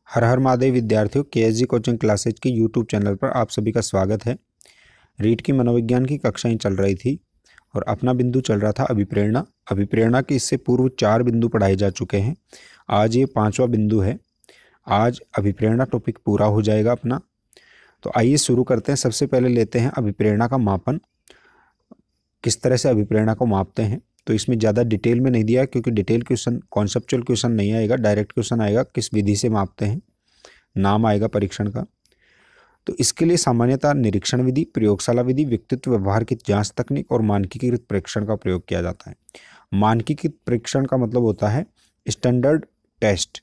हर हर महादेव विद्यार्थियों, केएसजी coaching classes के YouTube channel पर आप सभी का स्वागत है। रीट की मनोविज्ञान की कक्षाएं चल रही थी और अपना बिंदु चल रहा था अभिप्रेरणा। अभिप्रेरणा के इससे पूर्व 4 बिंदु पढ़ाए जा चुके हैं। आज ये 5वां बिंदु है। आज अभिप्रेरणा टॉपिक पूरा हो जाएगा अपना। तो आइए शुरू करते हैं। सबसे पहले लेते हैं अभिप्रेरणा का मापन। किस तरह से अभिप्रेरणा को मापते हैं, तो इसमें ज़्यादा डिटेल में नहीं दिया है क्योंकि डिटेल क्वेश्चन, कॉन्सेप्चुअल क्वेश्चन नहीं आएगा, डायरेक्ट क्वेश्चन आएगा किस विधि से मापते हैं, नाम आएगा परीक्षण का। तो इसके लिए सामान्यतः निरीक्षण विधि, प्रयोगशाला विधि, व्यक्तित्व व्यवहार की जांच तकनीक और मानकीकृत परीक्षण का प्रयोग किया जाता है। मानकीकृत परीक्षण का मतलब होता है स्टैंडर्ड टेस्ट।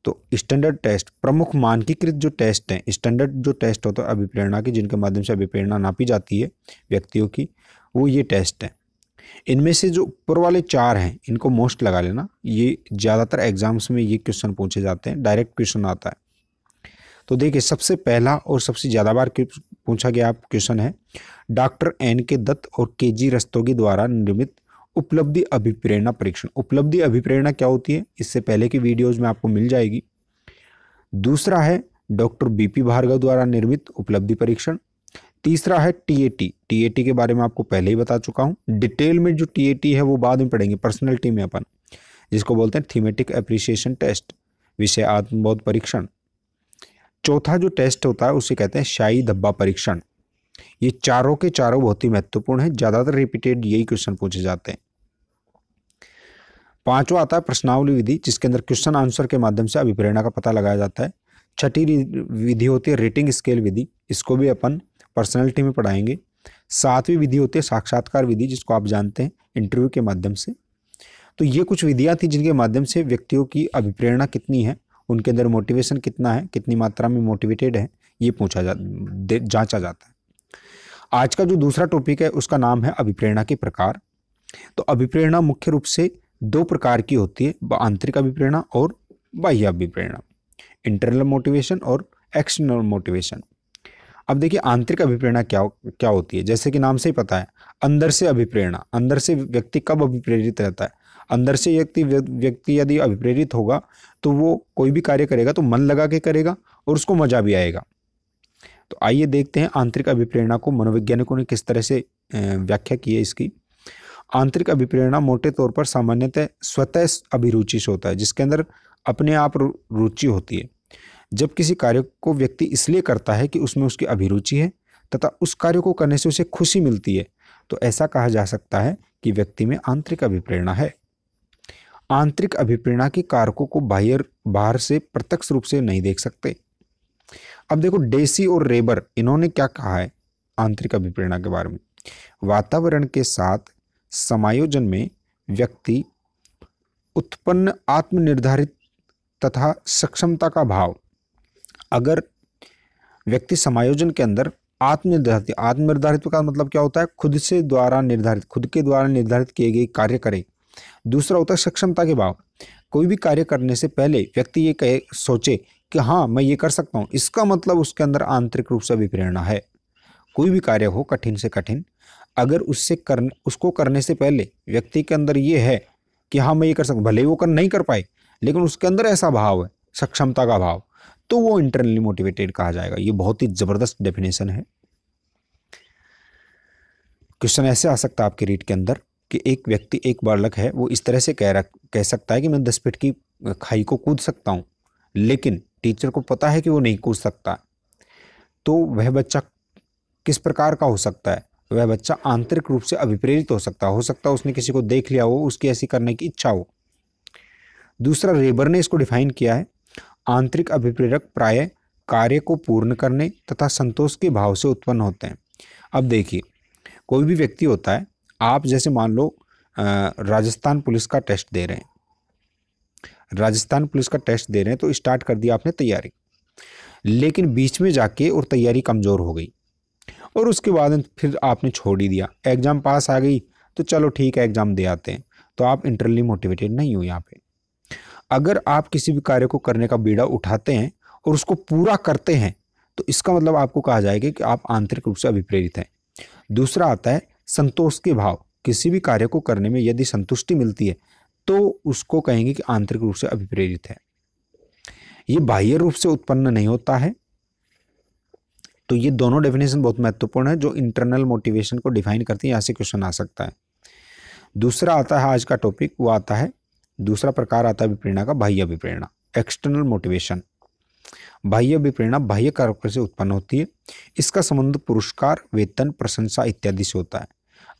तो स्टैंडर्ड टेस्ट, प्रमुख मानकीकृत जो टेस्ट हैं, स्टैंडर्ड जो टेस्ट होता है अभिप्रेरणा की, जिनके माध्यम से अभिप्रेरणा नापी जाती है व्यक्तियों की, वो ये टेस्ट हैं। इनमें से जो ऊपर वाले 4 हैं इनको मोस्ट लगा लेना। ये ज़्यादातर एग्जाम्स में ये क्वेश्चन पूछे जाते हैं, डायरेक्ट क्वेश्चन आता है। तो देखिए, सबसे पहला और सबसे ज़्यादा बार पूछा गया क्वेश्चन है डॉक्टर एन के दत्त और के जी रस्तोगी द्वारा निर्मित उपलब्धि अभिप्रेरणा परीक्षण। उपलब्धि अभिप्रेरणा क्या होती है, इससे पहले की वीडियोज़ में आपको मिल जाएगी। दूसरा है डॉक्टर बीपी भार्गव द्वारा निर्मित उपलब्धि परीक्षण। तीसरा है टीएटी। टीएटी के बारे में आपको पहले ही बता चुका हूं। डिटेल में जो टीएटी है वो बाद में पढ़ेंगे, पर्सनैलिटी में अपन, जिसको बोलते हैं थीमेटिक एप्रिसिएशन टेस्ट, विषय आत्मबोध परीक्षण। चौथा जो टेस्ट होता है उसे कहते हैं शाही धब्बा परीक्षण। ये चारों के चारों बहुत ही महत्वपूर्ण है, ज्यादातर रिपीटेड यही क्वेश्चन पूछे जाते हैं। 5वां आता है प्रश्नावली विधि, जिसके अंदर क्वेश्चन आंसर के माध्यम से अभिप्रेरणा का पता लगाया जाता है। 6ठी विधि होती है रेटिंग स्केल विधि, इसको भी अपन पर्सनैलिटी में पढ़ाएंगे। 7वीं विधि होती है साक्षात्कार विधि, जिसको आप जानते हैं इंटरव्यू के माध्यम से। तो ये कुछ विधियां थी जिनके माध्यम से व्यक्तियों की अभिप्रेरणा कितनी है, उनके अंदर मोटिवेशन कितना है, कितनी मात्रा में मोटिवेटेड है, ये जांचा जाता है। आज का जो दूसरा टॉपिक है उसका नाम है अभिप्रेरणा के प्रकार। तो अभिप्रेरणा मुख्य रूप से 2 प्रकार की होती है, आंतरिक अभिप्रेरणा और बाह्य अभिप्रेरणा, इंटरनल मोटिवेशन और एक्सटर्नल मोटिवेशन। अब देखिए, आंतरिक अभिप्रेरणा क्या होती है। जैसे कि नाम से ही पता है, अंदर से अभिप्रेरणा। अंदर से व्यक्ति कब अभिप्रेरित रहता है, अंदर से व्यक्ति यदि अभिप्रेरित होगा तो वो कोई भी कार्य करेगा तो मन लगा के करेगा और उसको मजा भी आएगा। तो आइए देखते हैं आंतरिक अभिप्रेरणा को मनोवैज्ञानिकों ने किस तरह से व्याख्या की है इसकी। आंतरिक अभिप्रेरणा मोटे तौर पर सामान्यतः स्वतः अभिरुचि से होता है, जिसके अंदर अपने आप रुचि होती है। जब किसी कार्य को व्यक्ति इसलिए करता है कि उसमें उसकी अभिरुचि है तथा उस कार्य को करने से उसे खुशी मिलती है, तो ऐसा कहा जा सकता है कि व्यक्ति में आंतरिक अभिप्रेरणा है। आंतरिक अभिप्रेरणा के कारकों को बाहर से प्रत्यक्ष रूप से नहीं देख सकते। अब देखो, डेसी और रेबर, इन्होंने क्या कहा है आंतरिक अभिप्रेरणा के बारे में। वातावरण के साथ समायोजन में व्यक्ति उत्पन्न आत्मनिर्धारित तथा सक्षमता का भाव। अगर व्यक्ति समायोजन के अंदर आत्मनिर्धारित का मतलब क्या होता है, खुद के द्वारा निर्धारित किए गए कार्य करे। दूसरा होता है सक्षमता के भाव। कोई भी कार्य करने से पहले व्यक्ति ये सोचे कि हाँ मैं ये कर सकता हूँ, इसका मतलब उसके अंदर आंतरिक रूप से अभिप्रेरणा है। कोई भी कार्य हो कठिन से कठिन, अगर उसको करने से पहले व्यक्ति के अंदर ये है कि हाँ मैं ये कर सकता हूँ, भले ही वो नहीं कर पाए, लेकिन उसके अंदर ऐसा भाव है, सक्षमता का भाव, तो वो इंटरनली मोटिवेटेड कहा जाएगा। ये बहुत ही जबरदस्त डेफिनेशन है। क्वेश्चन ऐसे आ सकता है आपके रीट के अंदर कि एक व्यक्ति, एक बालक है, वो इस तरह से कह सकता है कि मैं 10 फीट की खाई को कूद सकता हूं, लेकिन टीचर को पता है कि वो नहीं कूद सकता। तो वह बच्चा किस प्रकार का हो सकता है, वह बच्चा आंतरिक रूप से अभिप्रेरित हो सकता है उसने किसी को देख लिया हो, उसकी ऐसी करने की इच्छा हो। दूसरा, रेबर ने इसको डिफाइन किया है, आंतरिक अभिप्रेरक प्रायः कार्य को पूर्ण करने तथा संतोष के भाव से उत्पन्न होते हैं। अब देखिए, कोई भी व्यक्ति होता है, आप जैसे मान लो राजस्थान पुलिस का टेस्ट दे रहे हैं, तो स्टार्ट कर दिया आपने तैयारी, लेकिन बीच में जाके और तैयारी कमज़ोर हो गई और उसके बाद फिर आपने छोड़ ही दिया। एग्ज़ाम पास आ गई तो चलो ठीक है एग्ज़ाम दे आते हैं, तो आप इंटरनली मोटिवेटेड नहीं हो यहाँ पे। अगर आप किसी भी कार्य को करने का बीड़ा उठाते हैं और उसको पूरा करते हैं, तो इसका मतलब आपको कहा जाएगा कि आप आंतरिक रूप से अभिप्रेरित हैं। दूसरा आता है संतोष के भाव। किसी भी कार्य को करने में यदि संतुष्टि मिलती है तो उसको कहेंगे कि आंतरिक रूप से अभिप्रेरित है। ये बाह्य रूप से उत्पन्न नहीं होता है। तो ये दोनों डेफिनेशन बहुत महत्वपूर्ण है जो इंटरनल मोटिवेशन को डिफाइन करती है। यहाँ से क्वेश्चन आ सकता है। दूसरा आता है आज का टॉपिक, वो आता है, दूसरा प्रकार आता है अभिप्रेरणा का, बाह्य अभिप्रेरणा, एक्सटर्नल मोटिवेशन। बाह्य अभिप्रेरणा बाह्य कारकों से उत्पन्न होती है। इसका संबंध पुरस्कार, वेतन, प्रशंसा इत्यादि से होता है।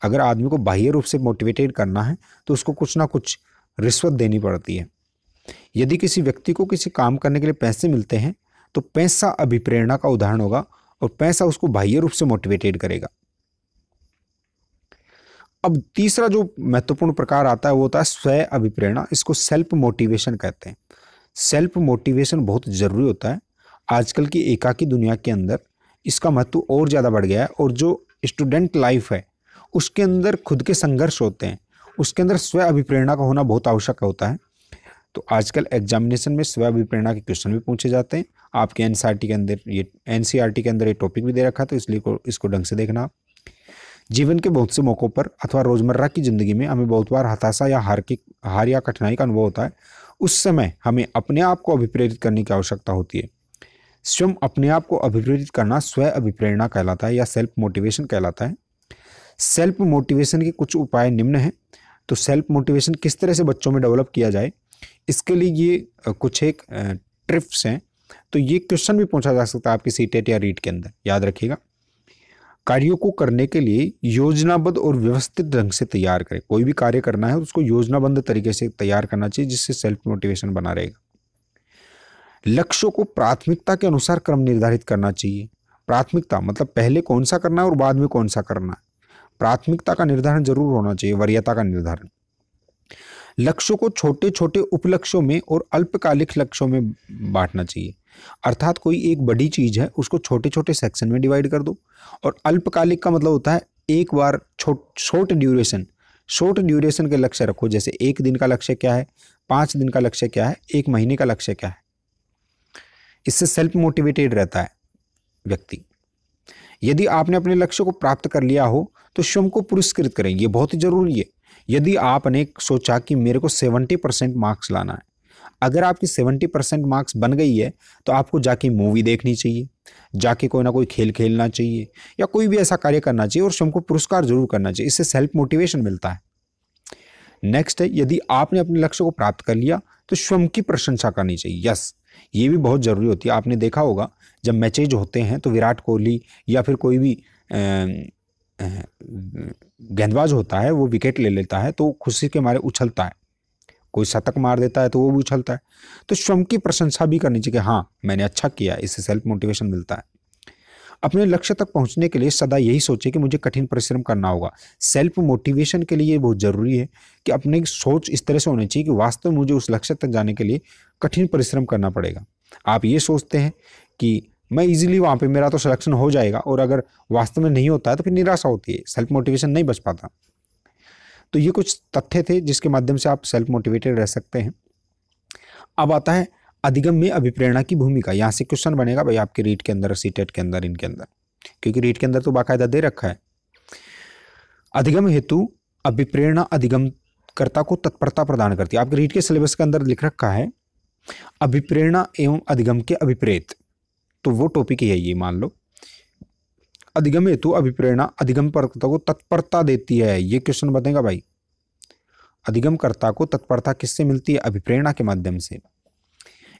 अगर आदमी को बाह्य रूप से मोटिवेटेड करना है तो उसको कुछ ना कुछ रिश्वत देनी पड़ती है। यदि किसी व्यक्ति को किसी काम करने के लिए पैसे मिलते हैं तो पैसा अभिप्रेरणा का उदाहरण होगा और पैसा उसको बाह्य रूप से मोटिवेटेड करेगा। अब तीसरा जो महत्वपूर्ण प्रकार आता है वो होता है स्व अभिप्रेरणा। इसको सेल्फ मोटिवेशन कहते हैं। सेल्फ मोटिवेशन बहुत जरूरी होता है। आजकल की एकाकी दुनिया के अंदर इसका महत्व और ज़्यादा बढ़ गया है और जो स्टूडेंट लाइफ है उसके अंदर खुद के संघर्ष होते हैं, उसके अंदर स्व अभिप्रेरणा का होना बहुत आवश्यक होता है। तो आजकल एग्जामिनेशन में स्व अभिप्रेरणा के क्वेश्चन भी पूछे जाते हैं। आपके एनसीईआरटी के अंदर ये टॉपिक भी दे रखा है, तो इसलिए इसको ढंग से देखना। जीवन के बहुत से मौक़ों पर अथवा रोज़मर्रा की ज़िंदगी में हमें बहुत बार हताशा या हार या कठिनाई का अनुभव होता है। उस समय हमें अपने आप को अभिप्रेरित करने की आवश्यकता होती है। स्वयं अपने आप को अभिप्रेरित करना स्व अभिप्रेरणा कहलाता है या सेल्फ मोटिवेशन कहलाता है। सेल्फ मोटिवेशन के कुछ उपाय निम्न हैं। तो सेल्फ मोटिवेशन किस तरह से बच्चों में डेवलप किया जाए, इसके लिए ये कुछ एक ट्रिप्स हैं। तो ये क्वेश्चन भी पूछा जा सकता है आपकी सीटेट या रीट के अंदर, याद रखिएगा। कार्यों को करने के लिए योजनाबद्ध और व्यवस्थित ढंग से तैयार करें। कोई भी कार्य करना है तो उसको योजनाबद्ध तरीके से तैयार करना चाहिए, जिससे सेल्फ मोटिवेशन बना रहेगा। लक्ष्यों को प्राथमिकता के अनुसार क्रम निर्धारित करना चाहिए। प्राथमिकता मतलब पहले कौन सा करना है और बाद में कौन सा करना है। प्राथमिकता का निर्धारण जरूर होना चाहिए, वरीयता का निर्धारण। लक्ष्यों को छोटे छोटे उपलक्ष्यों में और अल्पकालिक लक्ष्यों में बांटना चाहिए। अर्थात कोई एक बड़ी चीज है उसको छोटे छोटे सेक्शन में डिवाइड कर दो। और अल्पकालिक का मतलब होता है एक बार शॉर्ट ड्यूरेशन के लक्ष्य रखो। जैसे एक दिन का लक्ष्य क्या है, 5 दिन का लक्ष्य क्या है, 1 महीने का लक्ष्य क्या है। इससे सेल्फ मोटिवेटेड रहता है व्यक्ति। यदि आपने अपने लक्ष्य को प्राप्त कर लिया हो तो स्वयं को पुरस्कृत करें, ये बहुत ही जरूरी है। यदि आपने सोचा कि मेरे को 70% मार्क्स लाना है, अगर आपकी 70% मार्क्स बन गई है तो आपको जाके मूवी देखनी चाहिए, जाके कोई ना कोई खेल खेलना चाहिए या कोई भी ऐसा कार्य करना चाहिए और स्वयं को पुरस्कार जरूर करना चाहिए। इससे सेल्फ मोटिवेशन मिलता है। नेक्स्ट है, यदि आपने अपने लक्ष्य को प्राप्त कर लिया तो स्वयं की प्रशंसा करनी चाहिए। यस, ये भी बहुत जरूरी होती है। आपने देखा होगा जब मैचेज होते हैं तो विराट कोहली या फिर कोई भी गेंदबाज होता है वो विकेट ले लेता है तो खुशी के मारे उछलता है। कोई शतक मार देता है तो वो भी उछलता है। तो स्वयं की प्रशंसा भी करनी चाहिए कि हाँ मैंने अच्छा किया, इससे सेल्फ मोटिवेशन मिलता है। अपने लक्ष्य तक पहुंचने के लिए सदा यही सोचे कि मुझे कठिन परिश्रम करना होगा। सेल्फ मोटिवेशन के लिए बहुत जरूरी है कि अपनी सोच इस तरह से होनी चाहिए कि वास्तव में मुझे उस लक्ष्य तक जाने के लिए कठिन परिश्रम करना पड़ेगा। आप ये सोचते हैं कि मैं इजीली वहाँ पे मेरा तो सिलेक्शन हो जाएगा और अगर वास्तव में नहीं होता है तो फिर निराशा होती है, सेल्फ मोटिवेशन नहीं बच पाता। तो ये कुछ तथ्य थे जिसके माध्यम से आप सेल्फ मोटिवेटेड रह सकते हैं। अब आता है अधिगम में अभिप्रेरणा की भूमिका। यहाँ से क्वेश्चन बनेगा भाई आपके रीट के अंदर, सीटेट के अंदर, इनके अंदर, क्योंकि रीट के अंदर तो बाकायदा दे रखा है। अधिगम हेतु अभिप्रेरणा अधिगमकर्ता को तत्परता प्रदान करती है। आपके रीट के सिलेबस के अंदर लिख रखा है अभिप्रेरणा एवं अधिगम के अभिप्रेत, तो वो टॉपिक ही है ये, मान लो। अधिगम हेतु अभिप्रेरणा अधिगमकर्ता को तत्परता देती है। ये क्वेश्चन बनेगा भाई, अधिगमकर्ता को तत्परता किससे मिलती है? अभिप्रेरणा के माध्यम से।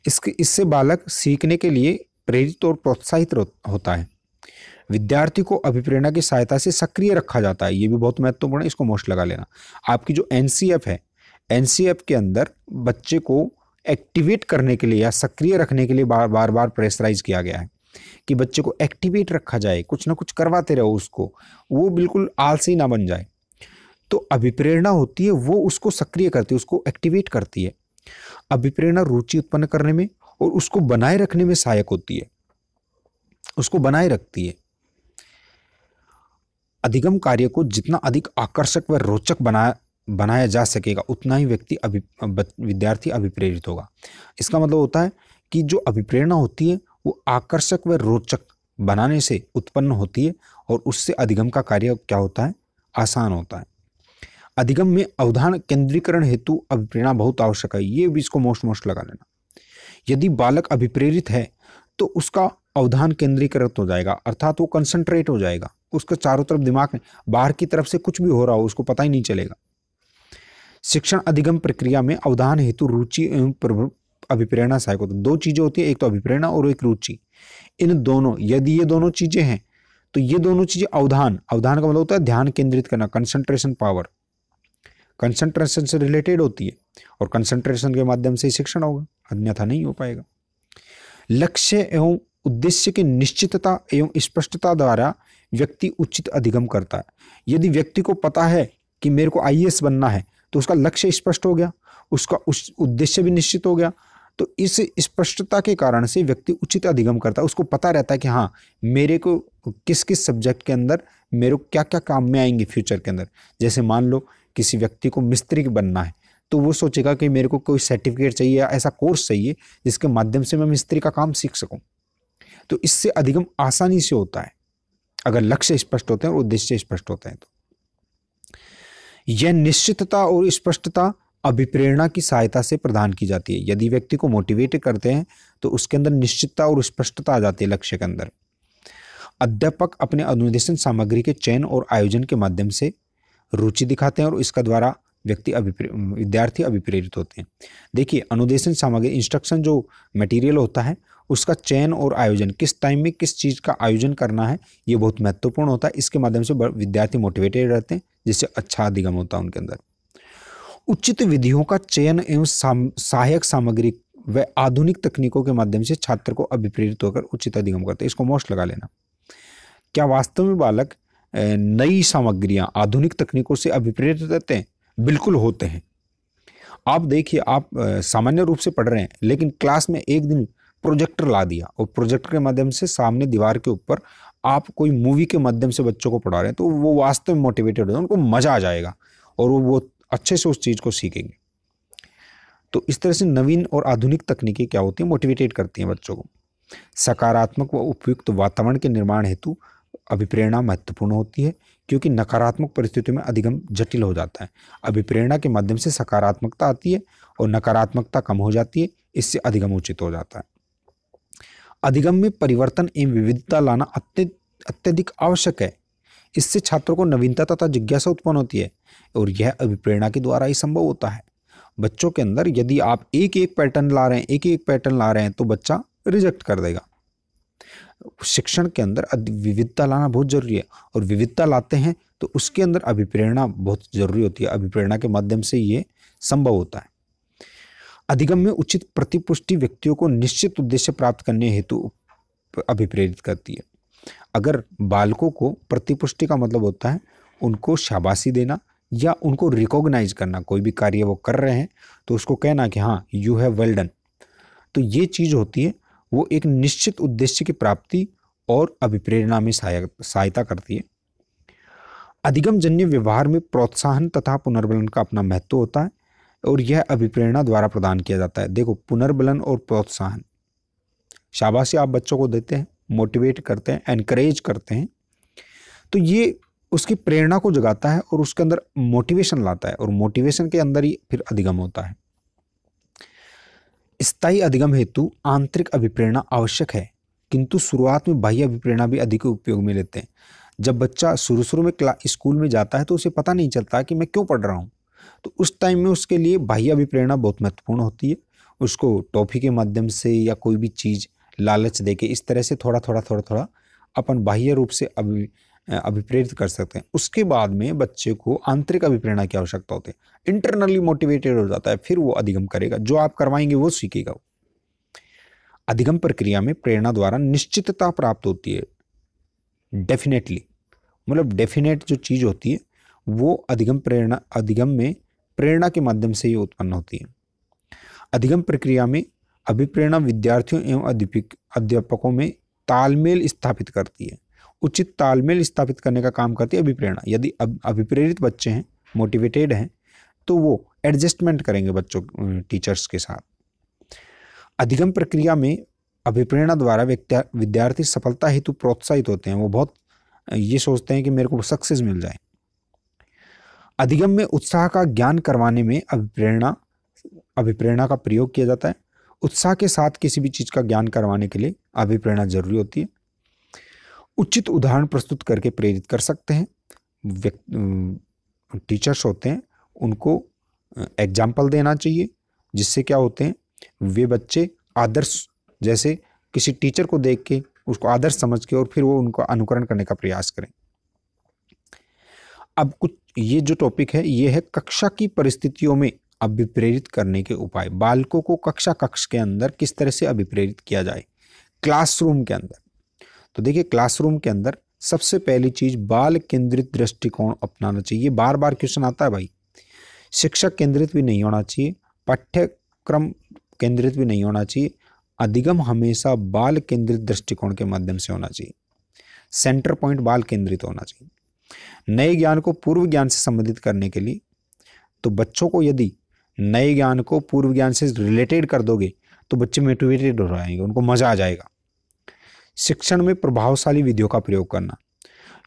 इससे बालक सीखने के लिए प्रेरित और प्रोत्साहित होता है। विद्यार्थी को अभिप्रेरणा की सहायता से सक्रिय रखा जाता है। ये भी बहुत महत्वपूर्ण है, इसको मोस्ट लगा लेना। आपकी जो एनसीएफ है, एनसीएफ के अंदर बच्चे को एक्टिवेट करने के लिए या सक्रिय रखने के लिए बार बार प्रेशराइज किया गया है कि बच्चे को एक्टिवेट रखा जाए, कुछ ना कुछ करवाते रहो उसको, वो बिल्कुल आलसी ना बन जाए। तो अभिप्रेरणा होती है वो उसको सक्रिय करती है, उसको एक्टिवेट करती है। अभिप्रेरणा रुचि उत्पन्न करने में और उसको बनाए रखने में सहायक होती है, उसको बनाए रखती है। अधिगम कार्य को जितना अधिक आकर्षक व रोचक बनाया जा सकेगा उतना ही विद्यार्थी अभिप्रेरित होगा। इसका मतलब होता है कि जो अभिप्रेरणा होती है वो आकर्षक व रोचक बनाने से उत्पन्न होती है और उससे अधिगम का कार्य क्या होता है? आसान होता है। अधिगम में अवधान केंद्रीकरण हेतु अभिप्रेरणा बहुत आवश्यक है। ये भी इसको मोस्ट लगा लेना। यदि बालक अभिप्रेरित है तो उसका अवधान केंद्रीकृत हो जाएगा, अर्थात वो कंसंट्रेट हो जाएगा, उसके चारों तरफ दिमाग में बाहर की तरफ से कुछ भी हो रहा हो उसको पता ही नहीं चलेगा। शिक्षण अधिगम प्रक्रिया में अवधान हेतु रुचि एवं अभिप्रेरणा सहायक होता है। दो चीजें होती है, एक तो अभिप्रेरणा और एक रुचि। इन दोनों, यदि ये दोनों चीजें हैं तो ये दोनों चीजें अवधान का मतलब होता है ध्यान केंद्रित करना, कंसंट्रेशन पावर, कंसंट्रेशन से रिलेटेड होती है और कंसंट्रेशन के माध्यम से शिक्षण होगा, अन्यथा नहीं हो पाएगा। लक्ष्य एवं उद्देश्य की निश्चितता एवं स्पष्टता द्वारा व्यक्ति उचित अधिगम करता है। यदि व्यक्ति को पता है कि मेरे को आईएएस बनना है तो उसका लक्ष्य स्पष्ट हो गया, उसका उद्देश्य भी निश्चित हो गया, तो इस स्पष्टता के कारण से व्यक्ति उचित अधिगम करता है। उसको पता रहता है कि हाँ मेरे को किस किस सब्जेक्ट के अंदर मेरे को क्या क्या काम में आएंगे फ्यूचर के अंदर। जैसे मान लो किसी व्यक्ति को मिस्त्री बनना है तो वो सोचेगा कि मेरे को कोई सर्टिफिकेट चाहिए या ऐसा कोर्स चाहिए जिसके माध्यम से मैं मिस्त्री का काम सीख सकूं। तो इससे अधिगम आसानी से होता है अगर लक्ष्य स्पष्ट होते हैं और उद्देश्य स्पष्ट होते हैं। तो यह निश्चितता और स्पष्टता अभिप्रेरणा की सहायता से प्रदान की जाती है। यदि व्यक्ति को मोटिवेट करते हैं तो उसके अंदर निश्चितता और स्पष्टता आ जाती है लक्ष्य के अंदर। अध्यापक अपने अनुदेशन सामग्री के चयन और आयोजन के माध्यम से रुचि दिखाते हैं और इसका द्वारा विद्यार्थी अभिप्रेरित होते हैं। देखिए अनुदेशन सामग्री, इंस्ट्रक्शन जो मटेरियल होता है उसका चयन और आयोजन, किस टाइम में किस चीज़ का आयोजन करना है, ये बहुत महत्वपूर्ण होता है। इसके माध्यम से विद्यार्थी मोटिवेटेड रहते हैं जिससे अच्छा अधिगम होता है उनके अंदर। उचित विधियों का चयन एवं सहायक सामग्री व आधुनिक तकनीकों के माध्यम से छात्र को अभिप्रेरित होकर उचित अधिगम करते हैं। इसको मोस्ट लगा लेना। क्या वास्तव में बालक नई सामग्रियां, आधुनिक तकनीकों से अभिप्रेरित रहते हैं? बिल्कुल होते हैं। आप देखिए, आप सामान्य रूप से पढ़ रहे हैं लेकिन क्लास में एक दिन प्रोजेक्टर ला दिया और प्रोजेक्टर के माध्यम से सामने दीवार के ऊपर आप कोई मूवी के माध्यम से बच्चों को पढ़ा रहे हैं तो वो वास्तव में मोटिवेटेड हो, उनको मजा आ जाएगा और वो अच्छे से उस चीज़ को सीखेंगे। तो इस तरह से नवीन और आधुनिक तकनीकें क्या होती हैं, मोटिवेटेड करती हैं बच्चों को। सकारात्मक व उपयुक्त वातावरण के निर्माण हेतु अभिप्रेरणा महत्वपूर्ण होती है क्योंकि नकारात्मक परिस्थितियों में अधिगम जटिल हो जाता है। अभिप्रेरणा के माध्यम से सकारात्मकता आती है और नकारात्मकता कम हो जाती है, इससे अधिगम उचित हो जाता है। अधिगम में परिवर्तन एवं विविधता लाना अत्यधिक आवश्यक है। इससे छात्रों को नवीनता तथा जिज्ञासा उत्पन्न होती है और यह अभिप्रेरणा के द्वारा ही संभव होता है। बच्चों के अंदर यदि आप एक एक पैटर्न ला रहे हैं तो बच्चा रिजेक्ट कर देगा। शिक्षण के अंदर विविधता लाना बहुत जरूरी है और विविधता लाते हैं तो उसके अंदर अभिप्रेरणा बहुत जरूरी होती है। अभिप्रेरणा के माध्यम से ये संभव होता है। अधिगम में उचित प्रतिपुष्टि व्यक्तियों को निश्चित उद्देश्य प्राप्त करने हेतु अभिप्रेरित करती है। अगर बालकों को प्रतिपुष्टि का मतलब होता है उनको शाबाशी देना या उनको रिकॉग्नाइज करना, कोई भी कार्य वो कर रहे हैं तो उसको कहना कि हाँ यू हैव वेल डन, तो ये चीज़ होती है वो एक निश्चित उद्देश्य की प्राप्ति और अभिप्रेरणा में सहायता करती है। अधिगम जन्य व्यवहार में प्रोत्साहन तथा पुनर्बलन का अपना महत्व होता है और यह अभिप्रेरणा द्वारा प्रदान किया जाता है। देखो, पुनर्बलन और प्रोत्साहन, शाबाशी आप बच्चों को देते हैं, मोटिवेट करते हैं, एनकरेज करते हैं, तो ये उसकी प्रेरणा को जगाता है और उसके अंदर मोटिवेशन लाता है और मोटिवेशन के अंदर ही फिर अधिगम होता है। स्थायी अधिगम हेतु आंतरिक अभिप्रेरणा आवश्यक है किंतु शुरुआत में बाह्य अभिप्रेरणा भी अधिक उपयोग में लेते हैं। जब बच्चा शुरू में स्कूल में जाता है तो उसे पता नहीं चलता कि मैं क्यों पढ़ रहा हूँ, तो उस टाइम में उसके लिए बाह्य अभिप्रेरणा बहुत महत्वपूर्ण होती है। उसको टॉफी के माध्यम से या कोई भी चीज़ लालच देके इस तरह से थोड़ा थोड़ा अपन बाह्य रूप से अभिप्रेरित कर सकते हैं। उसके बाद में बच्चे को आंतरिक अभिप्रेरणा की आवश्यकता होती है। इंटरनली मोटिवेटेड हो जाता है, फिर वो अधिगम करेगा, जो आप करवाएंगे वो सीखेगा। अधिगम प्रक्रिया में प्रेरणा द्वारा निश्चितता प्राप्त होती है। डेफिनेटली मतलब डेफिनेट जो चीज़ होती है वो अधिगम में प्रेरणा के माध्यम से ही उत्पन्न होती है। अधिगम प्रक्रिया में अभिप्रेरणा विद्यार्थियों एवं अध्यापकों में तालमेल स्थापित करती है। उचित तालमेल स्थापित करने का काम करती है अभिप्रेरणा। यदि अभिप्रेरित बच्चे हैं, मोटिवेटेड हैं, तो वो एडजस्टमेंट करेंगे बच्चों टीचर्स के साथ। अधिगम प्रक्रिया में अभिप्रेरणा द्वारा विद्यार्थी सफलता हेतु प्रोत्साहित होते हैं। वो बहुत ये सोचते हैं कि मेरे को सक्सेस मिल जाए। अधिगम में उत्साह का ज्ञान करवाने में अभिप्रेरणा का प्रयोग किया जाता है। उत्साह के साथ किसी भी चीज़ का ज्ञान करवाने के लिए अभिप्रेरणा जरूरी होती है। उचित उदाहरण प्रस्तुत करके प्रेरित कर सकते हैं। टीचर्स होते हैं उनको एग्जाम्पल देना चाहिए, जिससे क्या होते हैं वे बच्चे आदर्श, जैसे किसी टीचर को देख के उसको आदर्श समझ के और फिर वो उनको अनुकरण करने का प्रयास करें। अब कुछ ये जो टॉपिक है ये है कक्षा की परिस्थितियों में अभिप्रेरित करने के उपाय। बालकों को कक्ष के अंदर किस तरह से अभिप्रेरित किया जाए क्लासरूम के अंदर। तो देखिए क्लासरूम के अंदर सबसे पहली चीज बाल केंद्रित दृष्टिकोण अपनाना चाहिए। बार बार क्वेश्चन आता है भाई। शिक्षक केंद्रित भी नहीं होना चाहिए, पाठ्यक्रम केंद्रित भी नहीं होना चाहिए। अधिगम हमेशा बाल केंद्रित दृष्टिकोण के माध्यम से होना चाहिए। सेंटर पॉइंट बाल केंद्रित होना चाहिए। नए ज्ञान को पूर्व ज्ञान से संबंधित करने के लिए, तो बच्चों को यदि नए ज्ञान को पूर्व ज्ञान से रिलेटेड कर दोगे तो बच्चे मोटिवेटेड हो जाएंगे, उनको मजा आ जाएगा। शिक्षण में प्रभावशाली विधियों का प्रयोग करना।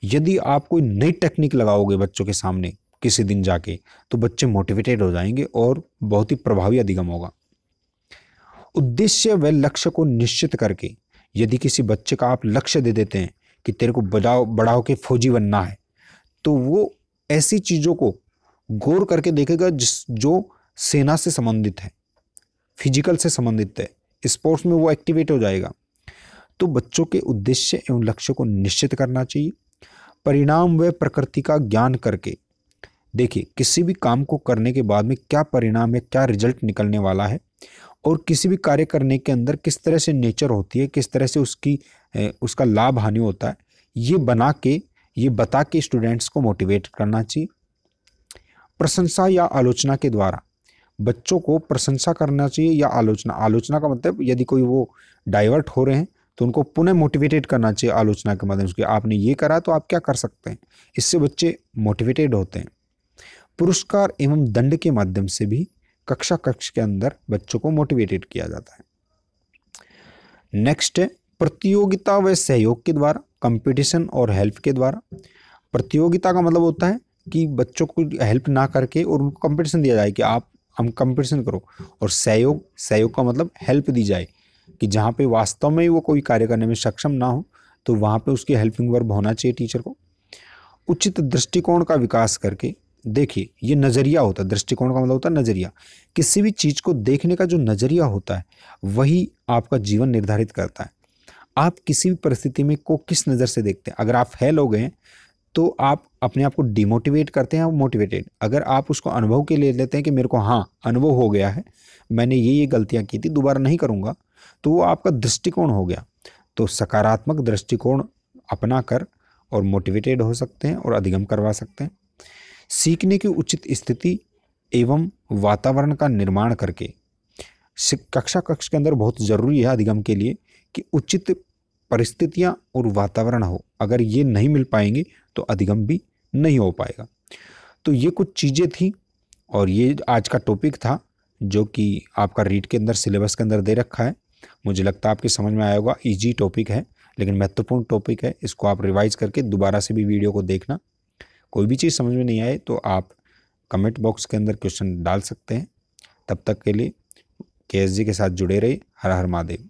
यदि आप कोई नई टेक्निक लगाओगे बच्चों के सामने किसी दिन जाके, तो बच्चे मोटिवेटेड हो जाएंगे और बहुत ही प्रभावी अधिगम होगा। उद्देश्य व लक्ष्य को निश्चित करके, यदि किसी बच्चे का आप लक्ष्य दे देते हैं कि तेरे को बड़ा होके फौजी बनना है, तो वो ऐसी चीजों को गौर करके देखेगा जो सेना से संबंधित है, फिजिकल से संबंधित है, स्पोर्ट्स में वो एक्टिवेट हो जाएगा। तो बच्चों के उद्देश्य एवं लक्ष्य को निश्चित करना चाहिए। परिणाम व प्रकृति का ज्ञान करके, देखिए किसी भी काम को करने के बाद में क्या परिणाम है, क्या रिजल्ट निकलने वाला है, और किसी भी कार्य करने के अंदर किस तरह से नेचर होती है, किस तरह से उसका लाभ हानि होता है, ये बता के स्टूडेंट्स को मोटिवेट करना चाहिए। प्रशंसा या आलोचना के द्वारा बच्चों को प्रशंसा करना चाहिए या आलोचना का मतलब यदि कोई वो डाइवर्ट हो रहे हैं तो उनको पुनः मोटिवेटेड करना चाहिए आलोचना के माध्यम से। आपने ये करा तो आप क्या कर सकते हैं, इससे बच्चे मोटिवेटेड होते हैं। पुरस्कार एवं दंड के माध्यम से भी कक्ष के अंदर बच्चों को मोटिवेटेड किया जाता है। नेक्स्ट है प्रतियोगिता व सहयोग के द्वारा, कंपटीशन और हेल्प के द्वारा। प्रतियोगिता का मतलब होता है कि बच्चों को हेल्प ना करके और उनको कंपटीशन दिया जाए कि हम कंपटीशन करो, और सहयोग का मतलब हेल्प दी जाए कि जहाँ पे वास्तव में वो कोई कार्य करने में सक्षम ना हो तो वहाँ पे उसकी हेल्पिंग वर्ब होना चाहिए टीचर को। उचित दृष्टिकोण का विकास करके, देखिए ये नज़रिया होता है, दृष्टिकोण का मतलब होता है नज़रिया। किसी भी चीज़ को देखने का जो नज़रिया होता है वही आपका जीवन निर्धारित करता है। आप किसी भी परिस्थिति में को किस नज़र से देखते हैं। अगर आप फेल हो गए तो आप अपने आप को डिमोटिवेट करते हैं, मोटिवेटेड। अगर आप उसको अनुभव के लिए लेते हैं कि मेरे को अनुभव हो गया है, मैंने ये गलतियां की थी, दोबारा नहीं करूँगा, तो वो आपका दृष्टिकोण हो गया। तो सकारात्मक दृष्टिकोण अपना कर और मोटिवेटेड हो सकते हैं और अधिगम करवा सकते हैं। सीखने की उचित स्थिति एवं वातावरण का निर्माण करके, कक्ष के अंदर बहुत ज़रूरी है अधिगम के लिए कि उचित परिस्थितियां और वातावरण हो। अगर ये नहीं मिल पाएंगे तो अधिगम भी नहीं हो पाएगा। तो ये कुछ चीज़ें थी और ये आज का टॉपिक था जो कि आपका रीड के अंदर सिलेबस के अंदर दे रखा है। मुझे लगता है आपकी समझ में आया होगा। ईजी टॉपिक है लेकिन महत्वपूर्ण टॉपिक है। इसको आप रिवाइज करके दोबारा से भी वीडियो को देखना। कोई भी चीज़ समझ में नहीं आए तो आप कमेंट बॉक्स के अंदर क्वेश्चन डाल सकते हैं। तब तक के लिए KSG के साथ जुड़े रहिए। हर हर महादेव।